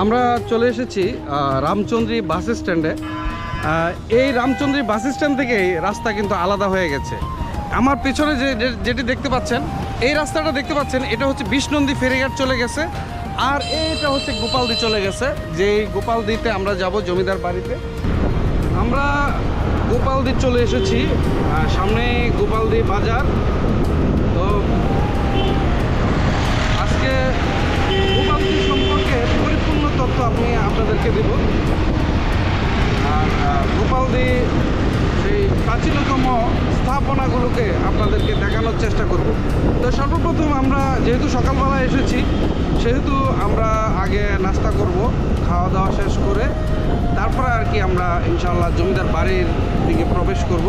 আমরা চলে এসেছি রামচন্দ্রী বাস স্ট্যান্ডে। এই রামচন্দ্রী বাস স্ট্যান্ড থেকেই রাস্তা কিন্তু আলাদা হয়ে গেছে। আমার পেছনে যেটি দেখতে পাচ্ছেন, এই রাস্তাটা দেখতে পাচ্ছেন, এটা হচ্ছে বিষ্ণন্দী ফেরিঘাট চলে গেছে। আর এইটা হচ্ছে গোপালদি চলে গেছে। যেই গোপালদিতে আমরা যাব জমিদার বাড়িতে। আমরা গোপালদি চলে এসেছি, সামনে গোপালদি বাজার। তো আজকে গোপালদি সম্পর্কে পরিপূর্ণ তথ্য আপনাদেরকে দেব। আর গোপালদি সেই প্রাচীনতম স্থাপনাগুলোকে আপনাদেরকে দেখানোর চেষ্টা করব। তো সর্বপ্রথম আমরা যেহেতু সকালবেলা এসেছি, সেহেতু আমরা আগে নাস্তা করব, খাওয়া দাওয়া শেষ করে তারপরে আর কি আমরা ইনশাআল্লাহ জমিদার বাড়ির দিকে প্রবেশ করব।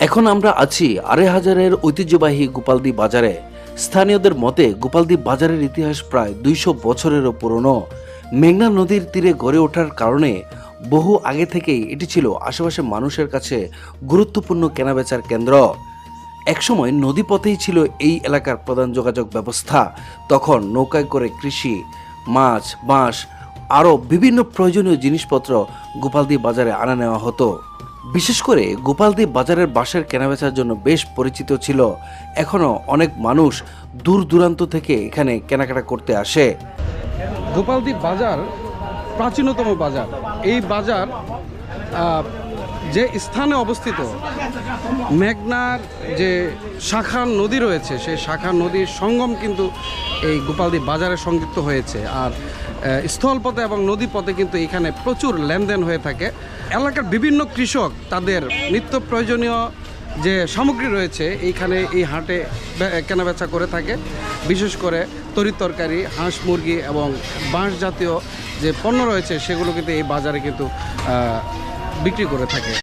এখন আমরা আছি আড়াইহাজারের ঐতিহ্যবাহী গোপালদি বাজারে। স্থানীয়দের মতে গোপালদি বাজারের ইতিহাস প্রায় 200 বছরেরও পুরনো। মেঘনা নদীর তীরে গড়ে ওঠার কারণে বহু আগে থেকেই এটি ছিল আশেপাশের মানুষের কাছে গুরুত্বপূর্ণ কেনাবেচার কেন্দ্র। একসময় নদীপথেই ছিল এই এলাকার প্রধান যোগাযোগ ব্যবস্থা। তখন নৌকায় করে কৃষি, মাছ, বাঁশ আরও বিভিন্ন প্রয়োজনীয় জিনিসপত্র গোপালদি বাজারে আনা নেওয়া হতো। বিশেষ করে গোপালদি বাজারের বাঁশের কেনাবেচার জন্য বেশ পরিচিত ছিল। এখনও অনেক মানুষ দূর দূরান্ত থেকে এখানে কেনাকাটা করতে আসে। গোপালদি বাজার প্রাচীনতম বাজার। এই বাজার যে স্থানে অবস্থিত, মেঘনার যে শাখা নদী রয়েছে, সেই শাখা নদীর সঙ্গম কিন্তু এই গোপালদি বাজারে সংযুক্ত হয়েছে। আর স্থলপথে এবং নদীপথে কিন্তু এখানে প্রচুর লেনদেন হয়ে থাকে। এলাকার বিভিন্ন কৃষক তাদের নিত্য প্রয়োজনীয় যে সামগ্রী রয়েছে এইখানে এই হাটে কেনাবেচা করে থাকে। বিশেষ করে তরিতরকারি, হাঁস মুরগি এবং বাঁশ জাতীয় যে পণ্য রয়েছে সেগুলো কিন্তু এই বাজারে কিন্তু বিক্রি করে থাকে।